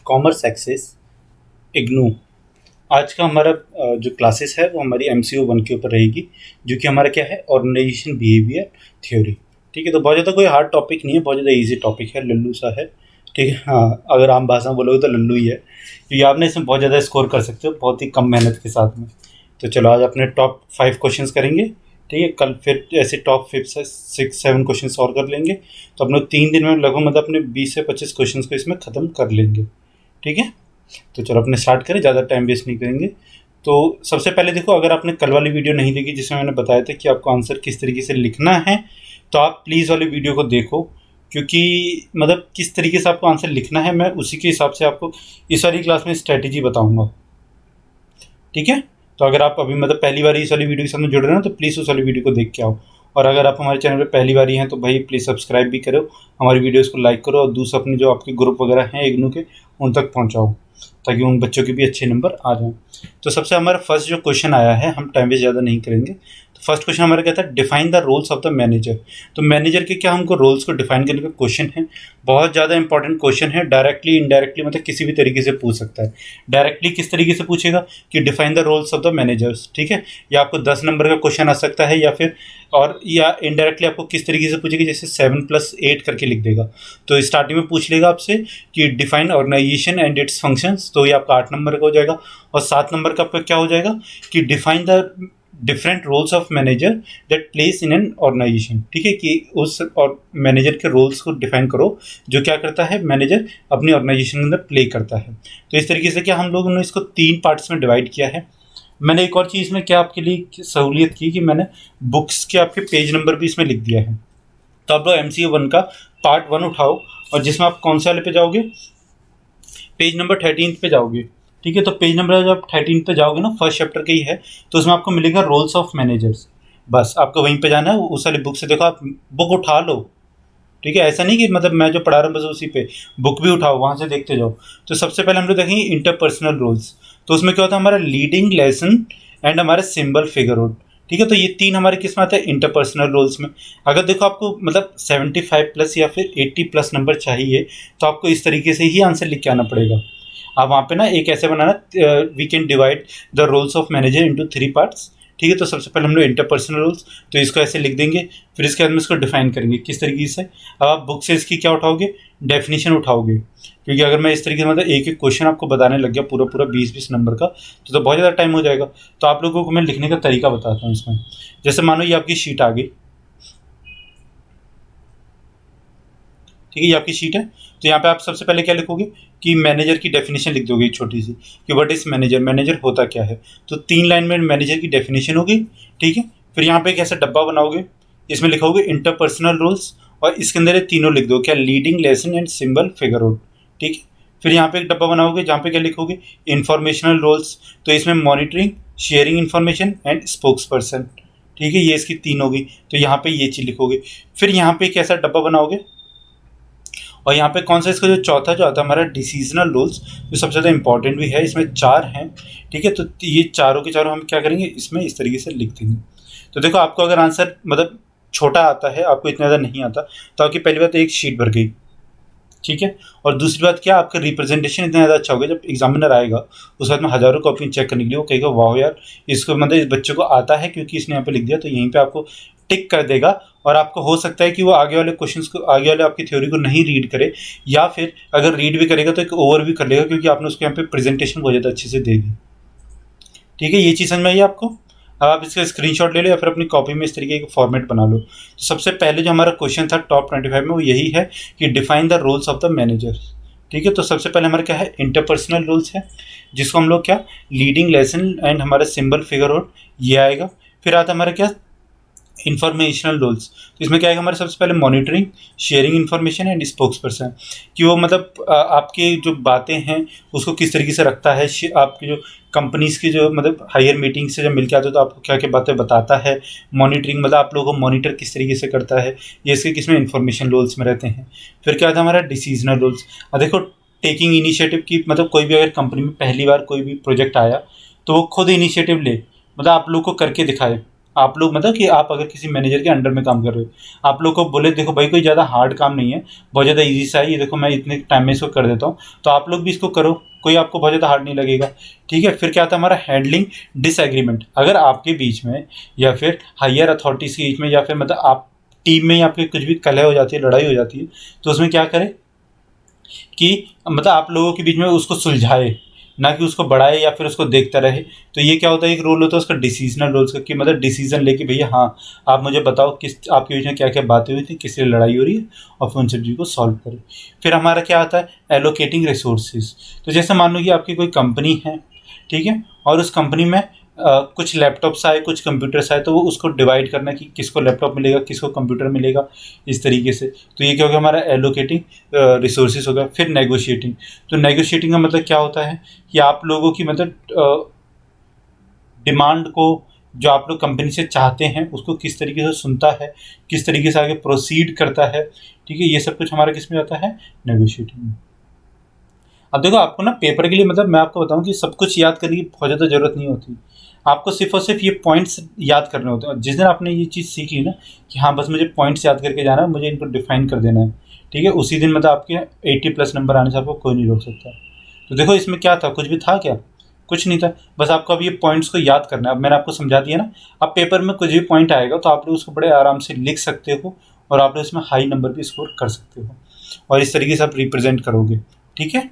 Commerce access IGNOU. आज का हमारा जो क्लासेस है वो हमारी MCO 1 के ऊपर रहेगी, जो कि हमारा क्या है, ऑर्गेनाइजेशन बिहेवियर थ्योरी। ठीक है, तो बहुत ज़्यादा कोई हार्ड टॉपिक नहीं है, बहुत ज़्यादा इजी टॉपिक है, लल्लू सा है। ठीक है, हाँ, अगर आम भाषा में बोलोगे तो लल्लू ही है, क्योंकि आपने इसमें बहुत ज़्यादा स्कोर कर सकते हो बहुत ही कम मेहनत के साथ में। तो चलो आज अपने टॉप 5 क्वेश्चंस करेंगे। ठीक है, कल फिर ऐसे टॉप 5 से 6-7 क्वेश्चन और कर लेंगे। तो हम लोग 3 दिन में लगभग मतलब अपने 20 से 25 क्वेश्चन को इसमें ख़त्म कर लेंगे। ठीक है, तो चलो अपने स्टार्ट करें, ज़्यादा टाइम वेस्ट नहीं करेंगे। तो सबसे पहले देखो, अगर आपने कल वाली वीडियो नहीं देखी जिसमें मैंने बताया था कि आपको आंसर किस तरीके से लिखना है, तो आप प्लीज़ वाली वीडियो को देखो, क्योंकि मतलब किस तरीके से आपको आंसर लिखना है मैं उसी के हिसाब से आपको इस वाली क्लास में स्ट्रैटेजी बताऊंगा। ठीक है, तो अगर आप अभी मतलब पहली बार इस वाली वीडियो के साथ में जुड़ रहे हो तो प्लीज़ उस वाली वीडियो को देख के आओ। और अगर आप हमारे चैनल पे पहली बार ही हैं तो भाई प्लीज़ सब्सक्राइब भी करो, हमारी वीडियोस को लाइक करो और दूसरे अपने जो आपके ग्रुप वगैरह हैं इग्नू के उन तक पहुंचाओ, ताकि उन बच्चों के भी अच्छे नंबर आ जाएं। तो सबसे हमारा फर्स्ट जो क्वेश्चन आया है, हम टाइम वेस्ट ज़्यादा नहीं करेंगे। तो फर्स्ट क्वेश्चन हमारा कहता है define the roles of the manager. तो मैनेजर के क्या हमको रोल्स को डिफाइन करने का क्वेश्चन है। बहुत ज़्यादा इंपॉर्टेंट क्वेश्चन है, डायरेक्टली इनडायरेक्टली मतलब किसी भी तरीके से पूछ सकता है। डायरेक्टली किस तरीके से पूछेगा कि define the roles of the managers. ठीक है, या आपको 10 नंबर का क्वेश्चन आ सकता है, या फिर और या इनडायरेक्टली आपको किस तरीके से पूछेगा, जैसे 7+8 करके लिख देगा। तो स्टार्टिंग में पूछ लेगा आपसे कि define organisation and its functions, तो ये आपका 8 नंबर का हो जाएगा। और 7 नंबर का आपका क्या हो जाएगा कि define the different roles of manager that place in an organisation. ठीक है, कि उस और मैनेजर के रोल्स को डिफाइन करो जो क्या करता है मैनेजर अपनी ऑर्गेनाइजेशन के अंदर प्ले करता है। तो इस तरीके से क्या हम लोगों ने इसको 3 पार्ट्स में डिवाइड किया है। मैंने एक और चीज़ में क्या आपके लिए सहूलियत की कि मैंने बुक्स के आपके पेज नंबर भी इसमें लिख दिया है। तो आप लोग MCO 1 का पार्ट 1 उठाओ, और जिसमें आप कौन से वाले पे जाओगे, पेज नंबर 13 पे जाओगे। ठीक है, तो पेज नंबर जब 13 पे जाओगे ना, फर्स्ट चैप्टर का ही है, तो उसमें आपको मिलेगा रोल्स ऑफ मैनेजर्स। बस आपको वहीं पे जाना है, उस वाली बुक से देखो, आप बुक उठा लो। ठीक है, ऐसा नहीं कि मतलब मैं जो पढ़ा रहा हूँ बस उसी पे, बुक भी उठाओ, वहाँ से देखते जाओ। तो सबसे पहले हम लोग देखेंगे इंटरपर्सनल रोल्स। तो उसमें क्या होता है, हमारा लीडिंग लेसन एंड हमारा सिंबल फिगरहुड। ठीक है, तो ये 3 हमारे किस में आते हैं, इंटरपर्सनल रोल्स में। अगर देखो आपको मतलब 75+ या फिर 80+ नंबर चाहिए, तो आपको इस तरीके से ही आंसर लिख के आना पड़ेगा। आप वहाँ पे ना एक ऐसे बनाना, we can divide the roles of manager into 3 parts. ठीक है, तो सबसे पहले हम लोग इंटरपर्सनल रोल्स, तो इसको ऐसे लिख देंगे, फिर इसके बाद में इसको डिफाइन करेंगे किस तरीके से। अब आप बुक से इसकी क्या उठाओगे, डेफिनेशन उठाओगे, क्योंकि अगर मैं इस तरीके से मतलब एक एक क्वेश्चन आपको बताने लग गया पूरा पूरा 20-20 नंबर का, तो बहुत ज़्यादा टाइम हो जाएगा। तो आप लोगों को मैं लिखने का तरीका बताता हूँ इसमें। जैसे मानो ये आपकी शीट आ गई, ठीक है, ये आपकी शीट है। तो यहाँ पे आप सबसे पहले क्या लिखोगे कि मैनेजर की डेफिनेशन लिख दोगे छोटी सी, कि व्हाट इज मैनेजर, मैनेजर होता क्या है। तो 3 लाइन में मैनेजर की डेफिनेशन होगी। ठीक है, फिर यहाँ पे एक ऐसा डब्बा बनाओगे, इसमें लिखोगे इंटरपर्सनल रोल्स, और इसके अंदर ये तीनों लिख दो, क्या, लीडिंग लेसन एंड सिंबल फिगरहुड। ठीक है, फिर यहाँ पे एक डब्बा बनाओगे जहाँ पे क्या लिखोगे, इंफॉर्मेशनल रोल्स। तो इसमें monitoring, sharing information and spokesperson. ठीक है, ये इसकी 3 होगी, तो यहाँ पे ये चीज़ लिखोगे। फिर यहाँ पे एक ऐसा डब्बा बनाओगे, और यहाँ पे कौन सा इसका जो चौथा जो आता है हमारा डिसीजनल रोल्स, जो सबसे ज़्यादा इंपॉर्टेंट भी है, इसमें 4 हैं। ठीक है, तो ये चारों के चारों हम क्या करेंगे, इसमें इस तरीके से लिख देंगे। तो देखो आपको अगर आंसर मतलब छोटा आता है, आपको इतना ज़्यादा नहीं आता, तो आपकी पहली बात एक शीट भर गई। ठीक है, और दूसरी बात क्या, आपका रिप्रेजेंटेशन इतना ज़्यादा अच्छा होगा, जब एग्जामिनर आएगा उस बाद में हज़ारों कॉपी चेक करने के लिए वो कहेगा वाह यार, इसको मतलब इस बच्चे को आता है क्योंकि इसने यहाँ पे लिख दिया। तो यहीं पे आपको टिक कर देगा, और आपको हो सकता है कि वो आगे वाले क्वेश्चंस को, आगे वाले आपकी थ्योरी को नहीं रीड करे, या फिर अगर रीड भी करेगा तो एक ओवर भी कर लेगा, क्योंकि आपने उसको यहाँ पे प्रेजेंटेशन बहुत ज़्यादा अच्छे से दे दी। ठीक है, ये चीज़ समझ में आई आपको। अब आप इसका स्क्रीनशॉट ले लो या फिर अपनी कॉपी में इस तरीके का फॉर्मेट बना लो। तो सबसे पहले जो हमारा क्वेश्चन था टॉप 25 में, वो यही है कि define the roles of the manager. ठीक है, तो सबसे पहले हमारा क्या है, इंटरपर्सनल रोल्स है, जिसको हम लोग क्या, लीडिंग लेसन एंड हमारा सिंबल फिगरहुड, ये आएगा। फिर आता हमारा क्या, इंफॉर्मेशनल रोल्स। तो इसमें क्या है, हमारे सबसे पहले monitoring, sharing information and spokes person, कि वो मतलब आपकी जो बातें हैं उसको किस तरीके से रखता है, आपकी जो कंपनीज की जो मतलब हायर मीटिंग से जब मिलके आते हो तो आपको क्या क्या बातें बताता है। मॉनिटरिंग मतलब आप लोगों को मॉनिटर किस तरीके से करता है, ये इसके किसमें इंफॉर्मेशन रोल्स में रहते हैं। फिर क्या आता है हमारा डिसीजनल रोल्स। अब देखो टेकिंग इनिशिएटिव की मतलब कोई भी अगर कंपनी में पहली बार कोई भी प्रोजेक्ट आया तो वो खुद इनिशिएटिव ले, मतलब आप लोग को करके दिखाए। आप लोग मतलब कि आप अगर किसी मैनेजर के अंडर में काम कर रहे हो, आप लोग को बोले देखो भाई कोई ज़्यादा हार्ड काम नहीं है, बहुत ज़्यादा इजी सा है, ये देखो मैं इतने टाइम में इसको कर देता हूँ, तो आप लोग भी इसको करो, कोई आपको बहुत ज़्यादा हार्ड नहीं लगेगा। ठीक है, फिर क्या आता है हमारा हैंडलिंग डिसएग्रीमेंट। अगर आपके बीच में या फिर हायर अथॉरिटीज़ के बीच में या फिर मतलब आप टीम में या फिर कुछ भी कलह हो जाती है, लड़ाई हो जाती है, तो उसमें क्या करें कि मतलब आप लोगों के बीच में उसको सुलझाए, ना कि उसको बढ़ाए या फिर उसको देखता रहे। तो ये क्या होता है, एक रोल होता है उसका डिसीजनल रोल्स का, कि मतलब डिसीजन लेके भैया हाँ आप मुझे बताओ किस आपके बीच में क्या क्या बातें हुई थी, किस लिए लड़ाई हो रही है, और फिर उन सब चीज़ को सॉल्व करें। फिर हमारा क्या आता है एलोकेटिंग रिसोर्सेज। तो जैसे मान लो कि आपकी कोई कंपनी है, ठीक है, और उस कंपनी में कुछ लैपटॉप्स आए, कुछ कंप्यूटर्स आए, तो वो उसको डिवाइड करना कि किसको लैपटॉप मिलेगा, किसको कंप्यूटर मिलेगा, इस तरीके से। तो ये क्या हो गया हमारा एलोकेटिंग रिसोर्सेज हो गया। फिर नेगोशिएटिंग। तो नेगोशिएटिंग का मतलब क्या होता है कि आप लोगों की मतलब डिमांड को जो आप लोग कंपनी से चाहते हैं उसको किस तरीके से सुनता है, किस तरीके से आगे प्रोसीड करता है। ठीक है, ये सब कुछ हमारा किस में आता है, नेगोशिएटिंग में। अब देखो आपको ना पेपर के लिए मतलब मैं आपको बताऊं कि सब कुछ याद करने की बहुत ज़्यादा ज़रूरत नहीं होती। आपको सिर्फ और सिर्फ ये पॉइंट्स याद करने होते हैं। जिस दिन आपने ये चीज़ सीख ली ना कि हाँ बस मुझे पॉइंट्स याद करके जाना है, मुझे इनको डिफाइन कर देना है, ठीक है, उसी दिन मतलब आपके 80+ नंबर आने से आपको कोई नहीं रोक सकता। तो देखो इसमें क्या था, कुछ भी था क्या, कुछ नहीं था। बस आपको अब ये पॉइंट्स को याद करना है। अब मैंने आपको समझा दिया ना, अब पेपर में कुछ भी पॉइंट आएगा तो आप लोग उसको बड़े आराम से लिख सकते हो और आप लोग इसमें हाई नंबर भी स्कोर कर सकते हो और इस तरीके से आप रिप्रेजेंट करोगे। ठीक है,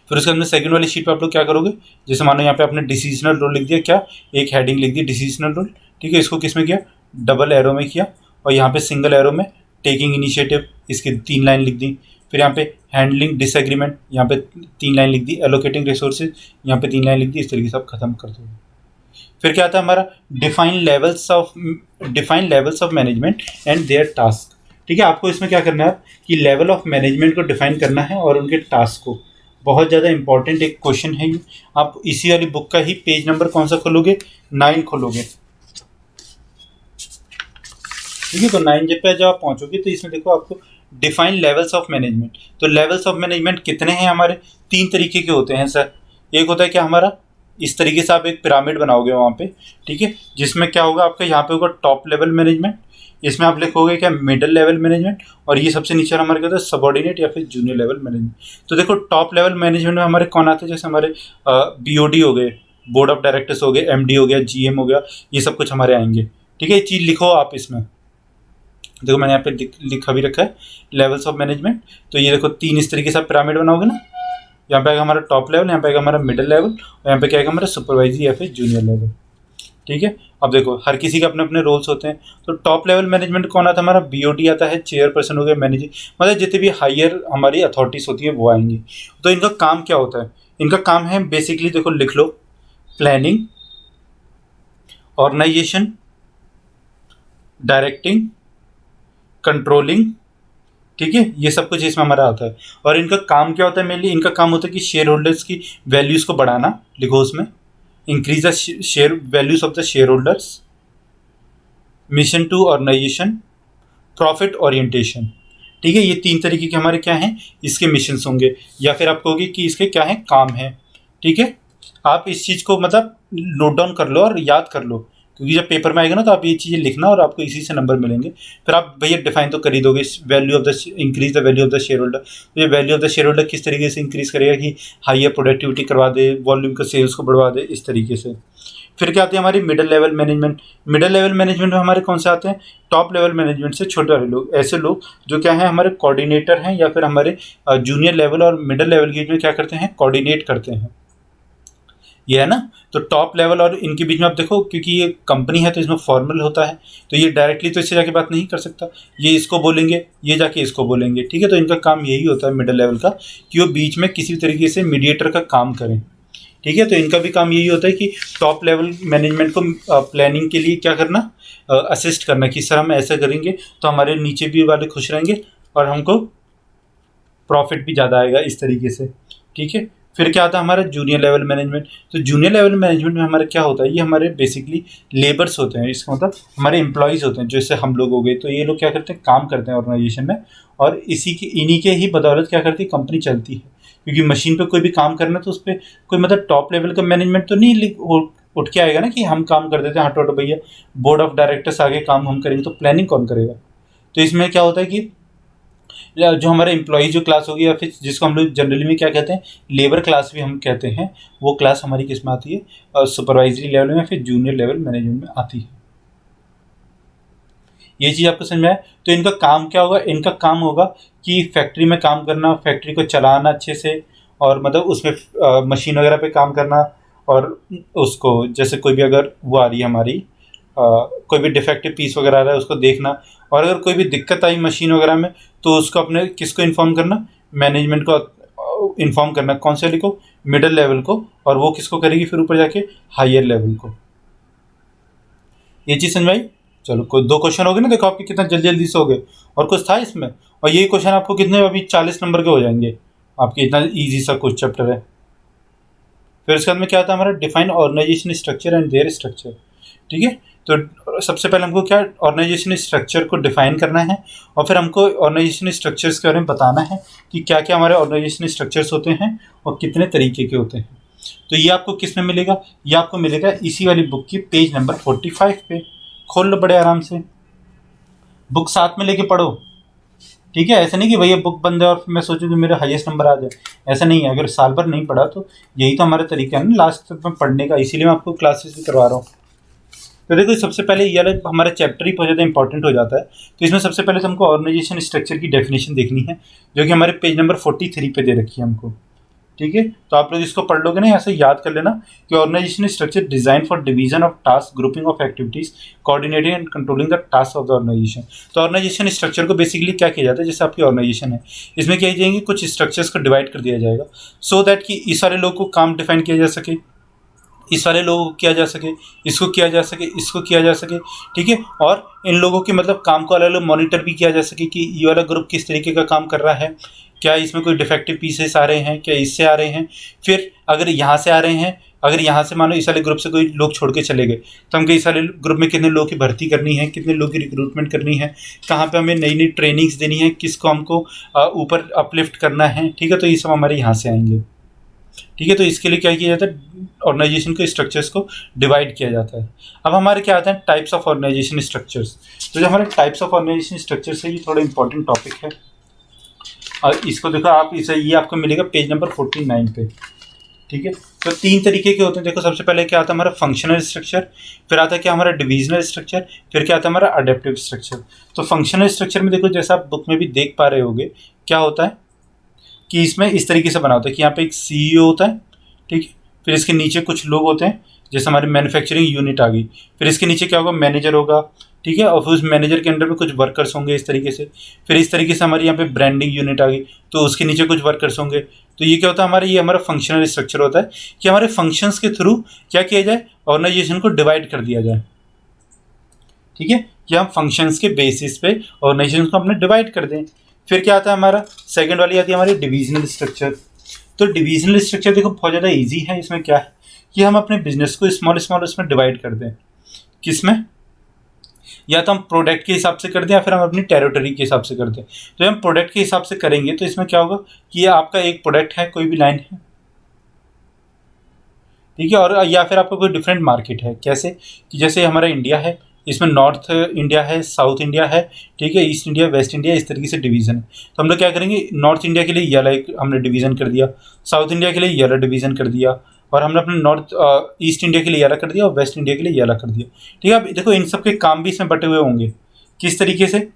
फिर उसके अंदर सेकंड वाली शीट पे आप लोग क्या करोगे, जैसे मानो यहाँ पे आपने डिसीजनल रोल लिख दिया, क्या एक हेडिंग लिख दी डिसीजनल रोल। ठीक है, इसको किस में किया, डबल एरो में किया, और यहाँ पे सिंगल एरो में टेकिंग इनिशिएटिव, इसकी 3 लाइन लिख दी। फिर यहाँ पे हैंडलिंग डिसएग्रीमेंट, यहाँ पे 3 लाइन लिख दी। एलोकेटिंग रिसोर्सेज, यहाँ पे 3 लाइन लिख दी। इस तरीके से आप खत्म कर दोगे। फिर क्या आता है हमारा define levels of management and there task. ठीक है, आपको इसमें क्या करना है कि लेवल ऑफ मैनेजमेंट को डिफाइन करना है और उनके टास्क को। बहुत ज़्यादा इंपॉर्टेंट एक क्वेश्चन है ये। आप इसी वाली बुक का ही पेज नंबर कौन सा खोलोगे, 9 खोलोगे। ठीक है, तो 9 पे जब आप पहुंचोगे तो इसमें देखो आपको डिफाइन लेवल्स ऑफ मैनेजमेंट। तो लेवल्स ऑफ मैनेजमेंट कितने हैं हमारे, 3 तरीके के होते हैं सर। एक होता है क्या हमारा, इस तरीके से आप एक पिरामिड बनाओगे वहाँ पे, ठीक है, जिसमें क्या होगा आपका यहाँ पे होगा टॉप लेवल मैनेजमेंट, इसमें आप लिखोगे क्या मिडिल लेवल मैनेजमेंट, और ये सबसे नीचे हमारे क्या होता है सबॉर्डिनेट या फिर जूनियर लेवल मैनेजमेंट। तो देखो टॉप लेवल मैनेजमेंट में हमारे कौन आते हैं, जैसे हमारे BOD हो गए, बोर्ड ऑफ डायरेक्टर्स हो गए, MD हो गया, GM हो गया, ये सब कुछ हमारे आएंगे। ठीक है, ये चीज़ लिखो आप इसमें। देखो मैंने यहाँ पे लिखा भी रखा है लेवल्स ऑफ मैनेजमेंट। तो ये देखो 3 इस तरीके से आप पिरामिड बनाओगे ना, यहाँ पे आएगा हमारा टॉप लेवल, यहाँ पे आएगा हमारा मिडिल लेवल, और यहाँ पे क्या आएगा हमारा सुपरवाइजरी या फिर जूनियर लेवल। ठीक है, अब देखो हर किसी के अपने अपने रोल्स होते हैं। तो टॉप लेवल मैनेजमेंट कौन आता है हमारा, BOD आता है, चेयरपर्सन हो गया, मैनेजर, मतलब जितने भी हायर हमारी अथॉरिटीज होती है वो आएंगी। तो इनका काम क्या होता है, इनका काम है बेसिकली देखो लिख लो, प्लानिंग, ऑर्गेनाइजेशन, डायरेक्टिंग, कंट्रोलिंग। ठीक है, ये सब कुछ इसमें हमारा आता है। और इनका काम क्या होता है, मेनली इनका काम होता है कि शेयर होल्डर्स की वैल्यूज़ को बढ़ाना, लिखो उसमें, increase the share values of the shareholders, mission to organisation, profit orientation. ठीक है, ये 3 तरीके के हमारे क्या हैं, इसके मिशंस होंगे, या फिर आप कहोगे कि इसके क्या है, काम है। ठीक है, आप इस चीज़ को मतलब नोट डाउन कर लो और याद कर लो, क्योंकि जब पेपर में आएगा ना तो आप ये चीज़ें लिखना और आपको इसी से नंबर मिलेंगे। फिर आप भैया डिफाइन तो कर ही दोगे, value of the increase the value of the share holder. तो ये value of the share holder किस तरीके से इंक्रीज करेगा कि हाइयर प्रोडक्टिविटी करवा दे, वॉल्यूम का सेल्स को बढ़वा दे, इस तरीके से। फिर क्या आती है हमारी middle level management. Middle level management में हमारे कौन से आते हैं, टॉप लेवल मैनेजमेंट से छोटे वाले लोग, ऐसे लोग जो क्या है हमारे कोऑर्डिनेटर हैं, या फिर हमारे जूनियर लेवल और मिडिल लेवल के बीच में क्या करते हैं, कोऑर्डिनेट करते हैं। ये है ना, तो टॉप लेवल और इनके बीच में आप देखो, क्योंकि ये कंपनी है तो इसमें फॉर्मल होता है, तो ये डायरेक्टली तो इससे जाके बात नहीं कर सकता, ये इसको बोलेंगे, ये जाके इसको बोलेंगे। ठीक है, तो इनका काम यही होता है मिडिल लेवल का, कि वो बीच में किसी तरीके से मीडिएटर का काम करें। ठीक है, तो इनका भी काम यही होता है कि टॉप लेवल मैनेजमेंट को प्लानिंग के लिए क्या करना, असिस्ट करना, कि सर हम ऐसा करेंगे तो हमारे नीचे भी वाले खुश रहेंगे और हमको प्रॉफिट भी ज़्यादा आएगा, इस तरीके से। ठीक है, फिर क्या आता है हमारा जूनियर लेवल मैनेजमेंट। तो जूनियर लेवल मैनेजमेंट में हमारा क्या होता है, ये हमारे बेसिकली लेबर्स होते हैं, इसका मतलब हमारे एम्प्लॉयज़ होते हैं, जैसे हम लोग हो गए। तो ये लोग क्या करते हैं, काम करते हैं ऑर्गेनाइजेशन में, और इन्हीं के ही बदौलत क्या करती है, कंपनी चलती है। क्योंकि मशीन पे कोई भी काम करना तो उस पर कोई मतलब टॉप लेवल का मैनेजमेंट तो नहीं उठ के आएगा ना कि हम काम कर देते हैं, हटो हटो भैया, बोर्ड ऑफ डायरेक्टर्स आगे काम हम करेंगे, तो प्लानिंग कौन करेगा? तो इसमें क्या होता है कि जो हमारे एम्प्लॉई जो क्लास होगी, या फिर जिसको हम लोग जनरली में क्या कहते हैं, लेबर क्लास भी हम कहते हैं, वो क्लास हमारी किस में आती है? सुपरवाइजरी लेवल में, फिर जूनियर लेवल मैनेजमेंट में आती है। ये चीज़ आपको समझ में आया? तो इनका काम क्या होगा? इनका काम होगा कि फैक्ट्री में काम करना, फैक्ट्री को चलाना अच्छे से, और मतलब उसमें मशीन वगैरह पे काम करना, और उसको जैसे कोई भी अगर वो आ रही है हमारी कोई भी डिफेक्टिव पीस वगैरह आ रहा है उसको देखना, और अगर कोई भी दिक्कत आई मशीन वगैरह में तो उसको अपने किसको इन्फॉर्म करना? मैनेजमेंट को इन्फॉर्म करना। कौन से को? मिडिल लेवल को, और वो किसको करेगी फिर ऊपर जाके? हायर लेवल को। ये चीज़ समझ आई? चलो, कोई 2 क्वेश्चन हो गए ना, देखो आपके कितना जल्दी जल्दी से हो गए, और कुछ था इसमें, और ये क्वेश्चन आपको कितने अभी 40 नंबर के हो जाएंगे आपके, इतना ईजी सा कुछ चैप्टर है। फिर उसके बाद में क्या आता है हमारा? Define organisation structure and their structure. ठीक है, तो सबसे पहले हमको क्या ऑर्गेनाइजेशन स्ट्रक्चर को डिफाइन करना है, और फिर हमको ऑर्गेनाइजेशन स्ट्रक्चर्स के बारे में बताना है कि क्या क्या हमारे ऑर्गेनाइजेशन स्ट्रक्चर्स होते हैं और कितने तरीके के होते हैं। तो ये आपको किस में मिलेगा? ये आपको मिलेगा इसी वाली बुक की पेज नंबर 45 पे। खोल लो बड़े आराम से, बुक साथ में लेके पढ़ो। ठीक है, ऐसा नहीं कि भैया बुक बंद है और मैं सोचूं कि मेरा हाईएस्ट नंबर आ जाए, ऐसा नहीं है। अगर साल भर नहीं पढ़ा तो यही तो हमारा तरीका है ना लास्ट तक में पढ़ने का, इसीलिए मैं आपको क्लासेस भी करवा रहा हूँ। तो देखो, सबसे पहले ये वाला हमारा चैप्टर ही बहुत ज़्यादा इंपॉर्टेंट हो जाता है। तो इसमें सबसे पहले तो हमको ऑर्गेनाइजेशन स्ट्रक्चर की डेफिनेशन देखनी है, जो कि हमारे पेज नंबर 43 पे दे रखी है हमको। ठीक है, तो आप लोग इसको पढ़ लोगे ना, यहाँ से याद कर लेना कि organisation structure design for division of task, grouping of activities, coordinating and controlling the task of the organisation. तो ऑर्गेनाइजेशन स्ट्रक्चर को बेसिकली क्या किया जाता है? जैसे आपकी ऑर्गेनाइजेशन है, इसमें क्या जाएंगे, कुछ स्ट्रक्चर्स को डिवाइड कर दिया जाएगा, सो दैट कि इस सारे लोग को काम डिफाइन किया जा सके, इस वाले लोगों को किया जा सके, इसको किया जा सके, इसको किया जा सके। ठीक है, और इन लोगों के मतलब काम को अलग अलग मॉनिटर भी किया जा सके कि ये वाला ग्रुप किस तरीके का काम कर रहा है, क्या इसमें कोई डिफेक्टिव पीसेस आ रहे हैं, क्या इससे आ रहे हैं, फिर अगर यहाँ से आ रहे हैं, अगर यहाँ से मानो इस वाले ग्रुप से कोई लोग छोड़ के चले गए, तो हमको इस वाले ग्रुप में कितने लोगों की भर्ती करनी है, कितने लोगों की रिक्रूटमेंट करनी है, कहाँ पे हमें नई नई ट्रेनिंग्स देनी है, किसको हमको ऊपर अपलिफ्ट करना है। ठीक है, तो ये सब हमारे यहाँ से आएंगे। ठीक है, तो इसके लिए क्या किया जाता है? ऑर्गेनाइजेशन के स्ट्रक्चर्स को डिवाइड किया जाता है। अब हमारे क्या आते हैं? Types of organisation structures. तो जो हमारे टाइप्स ऑफ ऑर्गेनाइजेशन स्ट्रक्चर्स है, ये थोड़ा इंपॉर्टेंट टॉपिक है, और इसको देखो आप, इसे ये आपको मिलेगा पेज नंबर 49 पे। ठीक है, तो 3 तरीके के होते हैं। देखो, सबसे पहले क्या आता है हमारा? फंक्शनल स्ट्रक्चर, फिर आता है क्या हमारा? डिविजनल स्ट्रक्चर, फिर क्या आता है हमारा? Adaptive structure. तो फंक्शनल स्ट्रक्चर में देखो, जैसा आप बुक में भी देख पा रहे होगे, क्या होता है कि इसमें इस तरीके से बना होता है कि यहाँ पे एक सीईओ होता है। ठीक है, फिर इसके नीचे कुछ लोग होते हैं, जैसे हमारी मैन्युफैक्चरिंग यूनिट आ गई, फिर इसके नीचे क्या होगा? मैनेजर होगा। ठीक है, और फिर उस मैनेजर के अंडर में कुछ वर्कर्स होंगे इस तरीके से। फिर इस तरीके से हमारी यहाँ पे ब्रांडिंग यूनिट आ गई, तो उसके नीचे कुछ वर्कर्स होंगे। तो ये क्या होता है हमारा? ये हमारा फंक्शनल स्ट्रक्चर होता है कि हमारे फंक्शंस के थ्रू क्या किया जाए? ऑर्गेनाइजेशन को डिवाइड कर दिया जाए। ठीक है, कि हम फंक्शंस के बेसिस पे ऑर्गेनाइजेशन को अपने डिवाइड कर दें। फिर क्या आता है हमारा? सेकंड वाली आती है हमारी डिविजनल स्ट्रक्चर। तो डिविजनल स्ट्रक्चर देखो बहुत ज़्यादा इजी है। इसमें क्या है कि हम अपने बिजनेस को स्मॉल स्मॉल उसमें डिवाइड कर दें। किसमें? या तो हम प्रोडक्ट के हिसाब से कर दें, या फिर हम अपनी टेरिटरी के हिसाब से कर दें। तो हम प्रोडक्ट के हिसाब से करेंगे तो इसमें क्या होगा कि ये आपका एक प्रोडक्ट है, कोई भी लाइन है। ठीक है, और या फिर आपका कोई डिफरेंट मार्केट है। कैसे? कि जैसे हमारा इंडिया है, इसमें नॉर्थ इंडिया है, साउथ इंडिया है, ठीक है, ईस्ट इंडिया, वेस्ट इंडिया, इस तरीके से डिवीज़न है। तो हम लोग क्या करेंगे? नॉर्थ इंडिया के लिए ये वाला एक हमने डिवीज़न कर दिया, साउथ इंडिया के लिए ये वाला डिवीज़न कर दिया, और हमने अपने नॉर्थ ईस्ट इंडिया के लिए ये वाला कर दिया, और वेस्ट इंडिया के लिए ये वाला कर दिया। ठीक है, अब देखो इन सब के काम भी इसमें बटे हुए होंगे। किस तरीके से?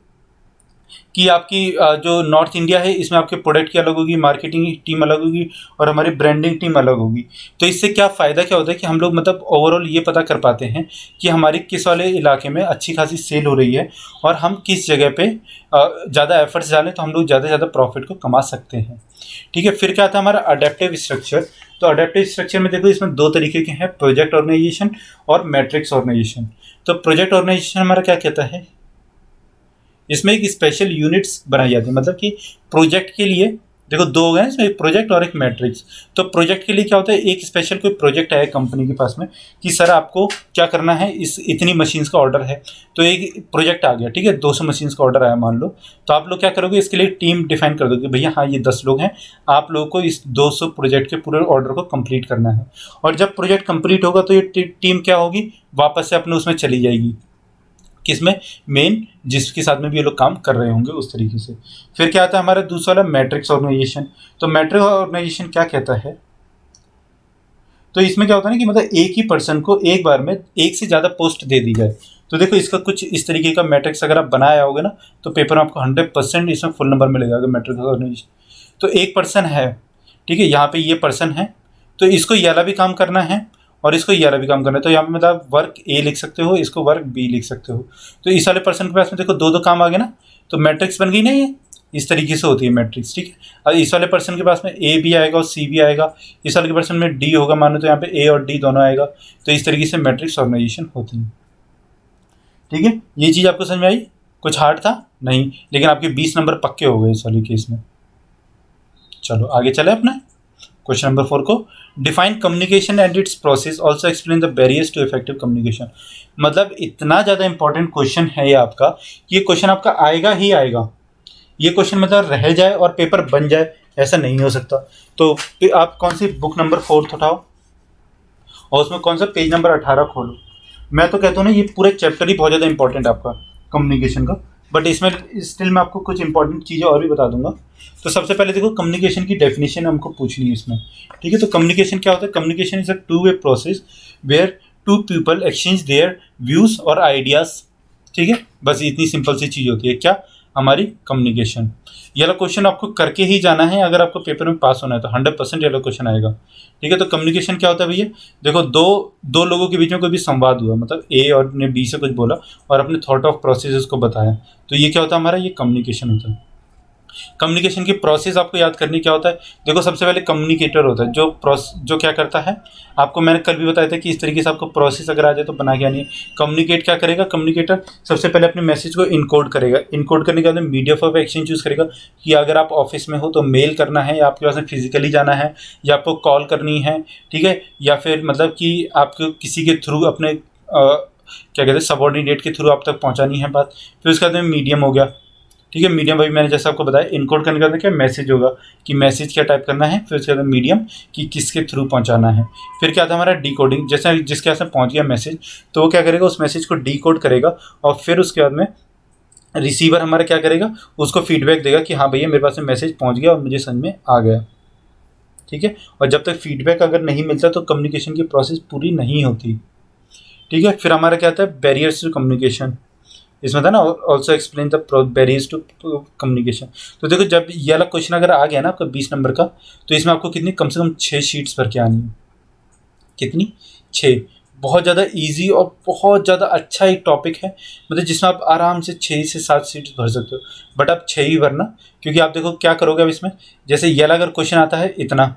कि आपकी जो नॉर्थ इंडिया है, इसमें आपके प्रोडक्ट की अलग होगी, मार्केटिंग टीम अलग होगी, और हमारी ब्रांडिंग टीम अलग होगी। तो इससे क्या फ़ायदा क्या होता है कि हम लोग मतलब ओवरऑल ये पता कर पाते हैं कि हमारी किस वाले इलाके में अच्छी खासी सेल हो रही है, और हम किस जगह पे ज़्यादा एफर्ट्स डालें तो हम लोग ज़्यादा से ज़्यादा प्रॉफिट को कमा सकते हैं। ठीक है, फिर क्या आता है हमारा? Adaptive structure. तो अडेप्टिव स्ट्रक्चर में देखो, इसमें 2 तरीके के हैं, प्रोजेक्ट ऑर्गेनाइजेशन और मैट्रिक्स ऑर्गेनाइजेशन। तो प्रोजेक्ट ऑर्गेनाइजेशन हमारा क्या कहता है? इसमें एक स्पेशल यूनिट्स बनाई जाती है, मतलब कि प्रोजेक्ट के लिए देखो दो हो गए इसमें, एक प्रोजेक्ट और एक मैट्रिक्स। तो प्रोजेक्ट के लिए क्या होता है, एक स्पेशल कोई प्रोजेक्ट है कंपनी के पास में कि सर आपको क्या करना है, इस इतनी मशीन्स का ऑर्डर है। तो एक प्रोजेक्ट आ गया, ठीक है, 200 मशीन्स का ऑर्डर आया मान लो। तो आप लोग क्या करोगे, इसके लिए टीम डिफाइन कर दोगे, भैया हाँ ये 10 लोग हैं, आप लोगों को इस 200 प्रोजेक्ट के पूरे ऑर्डर को कंप्लीट करना है। और जब प्रोजेक्ट कंप्लीट होगा तो ये टीम क्या होगी, वापस से अपने उसमें चली जाएगी, किसमें, मेन जिसके साथ में भी ये लोग काम कर रहे होंगे उस तरीके से। फिर क्या आता है हमारा दूसरा वाला मैट्रिक्स ऑर्गेनाइजेशन। तो मैट्रिक्स ऑर्गेनाइजेशन क्या कहता है, तो इसमें क्या होता है ना कि मतलब एक ही पर्सन को एक बार में एक से ज़्यादा पोस्ट दे दी जाए। तो देखो इसका कुछ इस तरीके का मैट्रिक्स अगर आप बनाए आओगे ना, तो पेपर में आपको 100% इसमें फुल नंबर मिलेगा अगर मैट्रिक्स ऑर्गेनाइजेशन। तो एक पर्सन है, ठीक है, यहाँ पे ये पर्सन है, तो इसको ये वाला भी काम करना है और इसको ये वाला भी काम करना है। तो यहाँ पे मतलब आप वर्क ए लिख सकते हो, इसको वर्क बी लिख सकते हो। तो इस वाले पर्सन के पास में देखो दो दो काम आ गए ना, तो मैट्रिक्स बन गई ना ये, इस तरीके से होती है मैट्रिक्स, ठीक है। और इस वाले पर्सन के पास में ए भी आएगा और सी भी आएगा, इस वाले पर्सन में डी होगा मानो, तो यहाँ पे ए और डी दोनों आएगा। तो इस तरीके से मैट्रिक्स ऑर्गेनाइजेशन होती है, ठीक है। ये चीज़ आपको समझ में आई, कुछ हार्ड था नहीं, लेकिन आपके 20 नंबर पक्के हो गए इस वाले केस में। चलो आगे चले अपना क्वेश्चन नंबर 4 को। Define communication and its process, also explain the barriers to effective communication. मतलब इतना ज़्यादा इंपॉर्टेंट क्वेश्चन है ये आपका, ये क्वेश्चन आपका आएगा ही आएगा। ये क्वेश्चन मतलब रह जाए और पेपर बन जाए ऐसा नहीं हो सकता। तो आप कौन सी बुक नंबर 4 उठाओ और उसमें कौन सा पेज नंबर 18 खोलो। मैं तो कहता हूँ ना ये पूरा चैप्टर ही बहुत ज़्यादा इंपॉर्टेंट है आपका कम्युनिकेशन का, बट इसमें स्टिल मैं आपको कुछ इंपॉर्टेंट चीज़ें और भी बता दूंगा। तो सबसे पहले देखो कम्युनिकेशन की डेफिनेशन हमको पूछनी है इसमें, ठीक है। तो कम्युनिकेशन क्या होता है, communication is a two way process where two people exchange their views और आइडियाज़, ठीक है। बस इतनी सिंपल सी चीज़ होती है क्या, हमारी कम्युनिकेशन। ये वाला क्वेश्चन आपको करके ही जाना है अगर आपको पेपर में पास होना है, तो 100% ये वाला क्वेश्चन आएगा, ठीक है। तो कम्युनिकेशन क्या होता है भैया, देखो दो लोगों के बीच में कोई भी संवाद हुआ, मतलब ए और ने बी से कुछ बोला और अपने थॉट ऑफ प्रोसेस को बताया, तो ये क्या होता है हमारा, ये कम्युनिकेशन होता है। कम्युनिकेशन की प्रोसेस आपको याद करनी क्या होता है, देखो सबसे पहले कम्युनिकेटर होता है जो क्या करता है, आपको मैंने कल भी बताया था कि इस तरीके से आपको प्रोसेस अगर आ जाए तो बना के आनी है। कम्युनिकेट क्या करेगा, कम्युनिकेटर सबसे पहले अपने मैसेज को इनकोड करेगा, इनकोड करने के बाद मीडिया ऑफ एक्सचेंज यूज़ करेगा कि अगर आप ऑफिस में हो तो मेल करना है, या आपके पास में फिजिकली जाना है, या आपको कॉल करनी है, ठीक है, या फिर मतलब कि आपको किसी के थ्रू अपने क्या कहते हैं सबऑर्डिनेट के थ्रू आप तक पहुंचानी है बात। फिर उसके बाद में मीडियम हो गया, ठीक है। मीडियम भाई मैंने जैसा आपको बताया इनकोड करने के बाद क्या मैसेज होगा कि मैसेज क्या टाइप करना है, फिर उसके बाद मीडियम कि किसके थ्रू पहुंचाना है। फिर क्या था हमारा डीकोडिंग, जैसे जिसके पास में पहुंच गया मैसेज तो वो क्या करेगा, उस मैसेज को डीकोड करेगा और फिर उसके बाद में रिसीवर हमारा क्या करेगा, उसको फीडबैक देगा कि हाँ भैया मेरे पास में मैसेज पहुँच गया और मुझे समझ में आ गया, ठीक है। और जब तक फीडबैक अगर नहीं मिलता तो कम्युनिकेशन की प्रोसेस पूरी नहीं होती, ठीक है। फिर हमारा क्या आता है बैरियर्स टू कम्युनिकेशन, इसमें था ना also explain the barriers to communication. तो देखो जब ये वाला क्वेश्चन अगर आ गया ना आपका 20 नंबर का, तो इसमें आपको कितनी कम से कम 6 शीट्स भर के आनी है, कितनी 6। बहुत ज़्यादा इजी और बहुत ज़्यादा अच्छा एक टॉपिक है, मतलब जिसमें आप आराम से 6 से 7 शीट्स भर सकते हो, बट आप 6 ही भरना, क्योंकि आप देखो क्या करोगे अब इसमें, जैसे ये वाला अगर क्वेश्चन आता है इतना,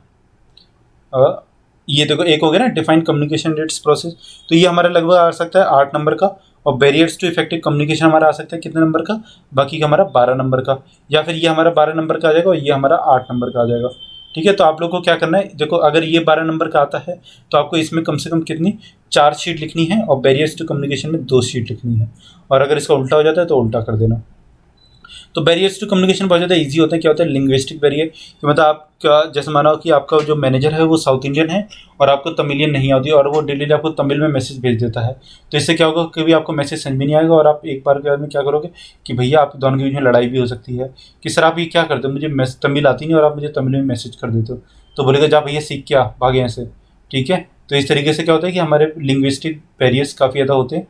ये देखो एक हो गया ना डिफाइन कम्युनिकेशन रेट्स प्रोसेस, तो ये हमारा लगभग आ सकता है 8 नंबर का। और बैरियर्स टू इफेक्टिव कम्युनिकेशन हमारा आ सकता है कितने नंबर का, बाकी का हमारा 12 नंबर का, या फिर ये हमारा 12 नंबर का आ जाएगा और ये हमारा 8 नंबर का आ जाएगा, ठीक है। तो आप लोग को क्या करना है, देखो अगर ये 12 नंबर का आता है तो आपको इसमें कम से कम कितनी 4 शीट लिखनी है और बैरियर्स टू कम्युनिकेशन में 2 शीट लिखनी है, और अगर इसका उल्टा हो जाता है तो उल्टा कर देना। तो बैरियर्स टू कम्युनिकेशन बहुत ज़्यादा इजी होता है। क्या होता है लिंग्विस्टिक बैरियर, कि मतलब आपका जैसे मानो कि आपका जो मैनेजर है वो साउथ इंडियन है और आपको तमिलियन नहीं आती और वो डेली आपको तमिल में मैसेज भेज देता है, तो इससे क्या होगा कभी आपको मैसेज समझ में नहीं आएगा और आप एक बार के बाद में क्या करोगे कि भैया आप दोनों के बीच में लड़ाई भी हो सकती है कि सर आप ये क्या करते हो, मुझे तमिल आती नहीं और आप मुझे तमिल में मैसेज कर देते हो, तो बोलेगा जा भैया सीख क्या भागे यहाँ से, ठीक है। तो इस तरीके से क्या होता है कि हमारे लिंग्विस्टिक बैरियर्स काफ़ी ज़्यादा होते हैं।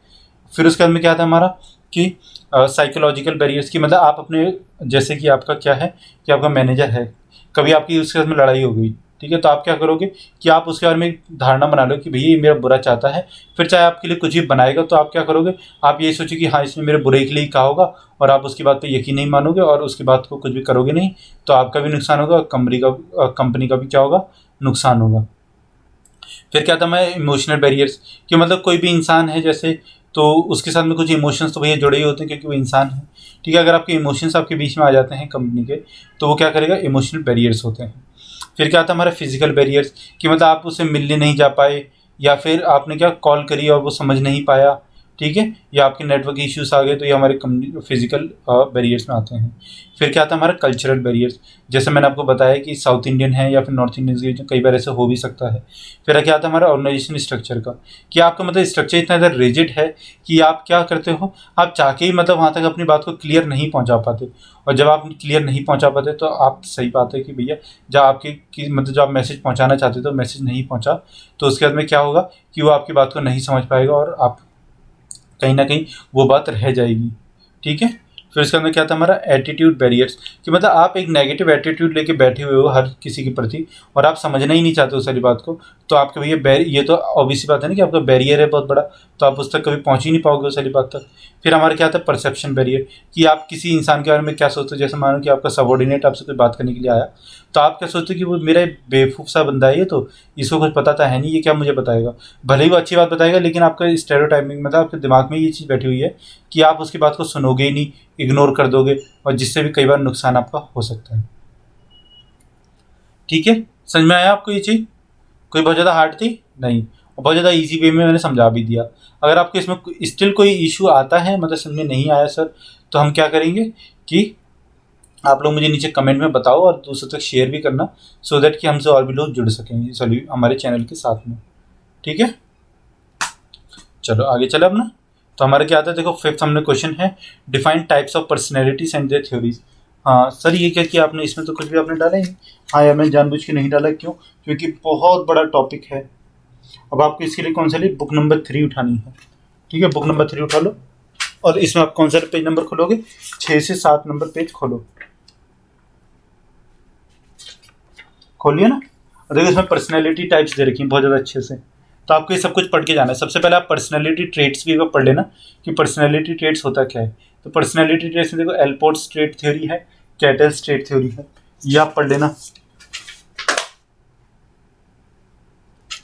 फिर उसके बाद में क्या आता है हमारा कि साइकोलॉजिकल बैरियर्स की, मतलब आप अपने जैसे कि आपका क्या है कि आपका मैनेजर है, कभी आपकी उसके साथ में लड़ाई हो गई, ठीक है, तो आप क्या करोगे कि आप उसके बारे में एक धारणा बना लो कि भैया ये मेरा बुरा चाहता है, फिर चाहे आपके लिए कुछ भी बनाएगा तो आप क्या करोगे, आप ये सोचो कि हाँ इसने मेरे बुरे के लिए ही कहा होगा, और आप उसकी बात पे यकीन नहीं मानोगे और उसकी बात को कुछ भी करोगे नहीं, तो आपका भी नुकसान होगा और कंपनी का भी क्या होगा, नुकसान होगा। फिर क्या था मैं इमोशनल बैरियर्स, कि मतलब कोई भी इंसान है जैसे, तो उसके साथ में कुछ इमोशंस तो भैया जुड़े ही होते हैं क्योंकि वो इंसान है, ठीक है। अगर आपके इमोशंस आपके बीच में आ जाते हैं कंपनी के, तो वो क्या करेगा, इमोशनल बैरियर्स होते हैं। फिर क्या आता है हमारा फिजिकल बैरियर्स, कि मतलब आप उससे मिलने नहीं जा पाए, या फिर आपने क्या कॉल करी और वो समझ नहीं पाया, ठीक है, या आपके नेटवर्क इश्यूज आ गए, तो ये हमारे फिजिकल बैरियर्स में आते हैं। फिर क्या आता है हमारा कल्चरल बैरियर्स, जैसे मैंने आपको बताया कि साउथ इंडियन है या फिर नॉर्थ इंडियन, कई बार ऐसे हो भी सकता है। फिर क्या आता है हमारा ऑर्गेनाइजेशन स्ट्रक्चर का, कि आपका मतलब स्ट्रक्चर इतना ज़्यादा रिजिड है कि आप क्या करते हो, आप चाह के ही मतलब वहाँ तक अपनी बात को क्लियर नहीं पहुँचा पाते। और जब आप क्लियर नहीं पहुँचा पाते तो आप सही बात है कि भैया जब मतलब जब आप मैसेज पहुँचाना चाहते तो मैसेज नहीं पहुँचा, तो उसके बाद में क्या होगा कि वो आपकी बात को नहीं समझ पाएगा और आप कहीं ना कहीं वो बात रह जाएगी, ठीक है। फिर इसके अंदर क्या था हमारा एटीट्यूड बैरियर्स, कि मतलब आप एक नेगेटिव एटीट्यूड लेके बैठे हुए हो हर किसी के प्रति और आप समझना ही नहीं चाहते उस सारी बात को, तो आपके भैया ये तो ऑब्वियस बात है ना कि आपका बैरियर है बहुत बड़ा, तो आप उस तक कभी पहुंच ही नहीं पाओगे उस सारी बात तक। फिर हमारा क्या आता है परसेप्शन बैरियर, कि आप किसी इंसान के बारे में क्या सोचते हो। जैसे मानो कि आपका सबॉर्डिनेट आपसे कोई बात करने के लिए आया, तो आप क्या सोचते हो कि वो मेरा बेवकूफ़ सा बंदा है, ये तो इसको कुछ पता था है नहीं, ये क्या मुझे बताएगा। भले ही वो अच्छी बात बताएगा, लेकिन आपका स्टेरियोटाइपिंग मतलब आपके दिमाग में ये चीज़ बैठी हुई है कि आप उसकी बात को सुनोगे ही नहीं, इग्नोर कर दोगे, और जिससे भी कई बार नुकसान आपका हो सकता है, ठीक है। समझ में आया आपको ये चीज़? कोई बहुत ज़्यादा हार्ड थी नहीं, और बहुत ज़्यादा इजी वे में मैंने समझा भी दिया। अगर आपको इसमें स्टिल कोई इशू आता है, मतलब समझ में नहीं आया सर, तो हम क्या करेंगे कि आप लोग मुझे नीचे कमेंट में बताओ और दूसरों तक शेयर भी करना, सो दैट कि हमसे और भी लोग जुड़ सकेंगे सॉरी हमारे चैनल के साथ में, ठीक है। चलो आगे चले अपना। तो हमारा क्या आता है, देखो फिफ्थ हमने क्वेश्चन है, define types of personalities and their theories. हाँ सर, ये क्या किया आपने, इसमें तो कुछ भी आपने डाला ही नहीं। हाँ यार, मैंने जानबूझ के नहीं डाला, क्यों? क्योंकि बहुत बड़ा टॉपिक है। अब आपको इसके लिए कौन सा लिए बुक नंबर 3 उठानी है, ठीक है। बुक नंबर 3 उठा लो, और इसमें आप कौन सा पेज नंबर खोलोगे, 6 से 7 नंबर पेज खोलो, खोलिए ना। और देखो इसमें पर्सनैलिटी टाइप्स दे रखी हैं बहुत ज़्यादा अच्छे से, तो आपको ये सब कुछ पढ़ के जाना है। सबसे पहले आप पर्सनैलिटी ट्रेट्स भी पढ़ लेना कि पर्सनैलिटी ट्रेट्स होता क्या है। तो पर्सनैलिटी ट्रेट्स में देखो एल्पोर्ट्स ट्रेट थ्योरी है, कैटल्स ट्रेट थ्योरी है, ये आप पढ़ लेना,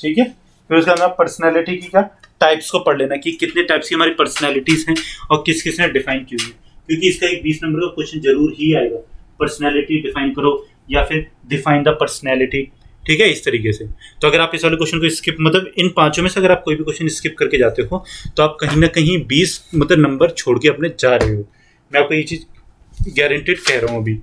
ठीक है। फिर उसके बाद पर्सनैलिटी की क्या टाइप्स को पढ़ लेना कि कितने टाइप्स की हमारी पर्सनैलिटीज़ हैं और किस किस ने डिफाइन की हुई है, क्योंकि इसका एक 20 नंबर का क्वेश्चन जरूर ही आएगा। पर्सनैलिटी डिफाइन करो या फिर डिफाइन द पर्सनैलिटी, ठीक है, इस तरीके से। तो अगर आप इस वाले क्वेश्चन को स्किप, मतलब इन पांचों में से अगर आप कोई भी क्वेश्चन स्किप करके जाते हो, तो आप कहीं ना कहीं 20 मतलब नंबर छोड़ के अपने जा रहे हो। मैं आपको ये चीज़ गारंटेड कह रहा हूँ अभी।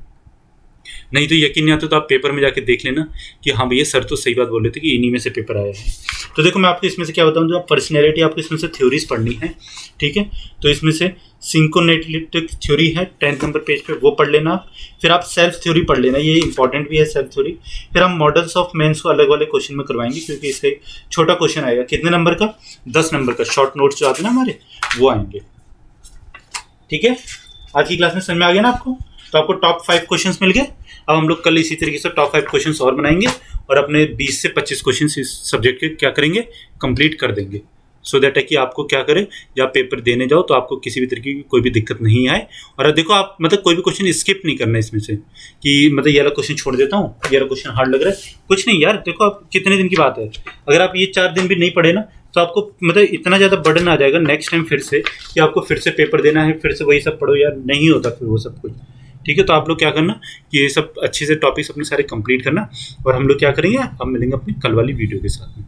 नहीं तो यकीन नहीं आता तो आप पेपर में जाके देख लेना कि हाँ भैया सर तो सही बात बोल रहे थे कि इन्हीं में से पेपर आया है। तो देखो मैं आपको इसमें से क्या बताऊँ, जो आप पर्सनैलिटी आपको इसमें से थ्योरीज पढ़नी है, ठीक है। तो इसमें से सिंकोनेटिक थ्योरी है 10th नंबर पेज पे, वो पढ़ लेना। फिर आप सेल्फ थ्योरी पढ़ लेना, ये इंपॉर्टेंट भी है सेल्फ थ्योरी। फिर हम मॉडल्स ऑफ मेंस को अलग वाले क्वेश्चन में करवाएंगे, क्योंकि इससे छोटा क्वेश्चन आएगा। कितने नंबर का? 10 नंबर का। शॉर्ट नोट्स जो आते हैं ना हमारे, वो आएंगे, ठीक है। आज की क्लास में समझ में आ गया ना आपको? तो आपको टॉप 5 क्वेश्चंस मिल गए। अब हम लोग कल इसी तरीके से टॉप 5 क्वेश्चंस और बनाएंगे और अपने 20 से 25 क्वेश्चंस इस सब्जेक्ट के क्या करेंगे, कंप्लीट कर देंगे, सो दैट है कि आपको क्या करें, जब आप पेपर देने जाओ तो आपको किसी भी तरीके की कोई भी दिक्कत नहीं आए। और देखो आप मतलब कोई भी क्वेश्चन स्किप नहीं करना इसमें से कि मतलब ये वाला क्वेश्चन छोड़ देता हूँ, ये वाला क्वेश्चन हार्ड लग रहा है, कुछ नहीं यार। देखो आप कितने दिन की बात है, अगर आप ये 4 दिन भी नहीं पढ़े ना, तो आपको मतलब इतना ज़्यादा बर्डन आ जाएगा नेक्स्ट टाइम फिर से कि आपको फिर से पेपर देना है, फिर से वही सब पढ़ो यार, नहीं होता फिर वो सब कुछ, ठीक है। तो आप लोग क्या करना कि ये सब अच्छे से टॉपिक्स अपने सारे कंप्लीट करना, और हम लोग क्या करेंगे, हम मिलेंगे अपनी कल वाली वीडियो के साथ में,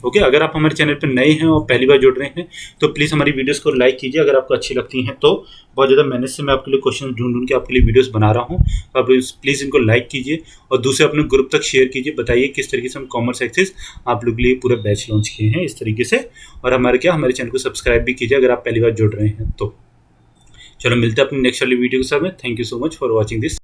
ओके। अगर आप हमारे चैनल पर नए हैं और पहली बार जुड़ रहे हैं, तो प्लीज़ हमारी वीडियोस को लाइक कीजिए अगर आपको अच्छी लगती हैं तो। बहुत ज़्यादा मेहनत से मैं आपके लिए क्वेश्चन ढूंढ के आपके लिए वीडियोस बना रहा हूँ, तो आप प्लीज़ इनको लाइक कीजिए और दूसरे अपने ग्रुप तक शेयर कीजिए। बताइए किस तरीके से हम कॉमर्स एक्सेस आप लोग के लिए पूरा बैच लॉन्च किए हैं इस तरीके से। और हमारे चैनल को सब्सक्राइब भी कीजिए अगर आप पहली बार जुड़ रहे हैं तो। चलो मिलते हैं अपनी नेक्स्ट वाली वीडियो के साथ में। Thank you so much for watching this.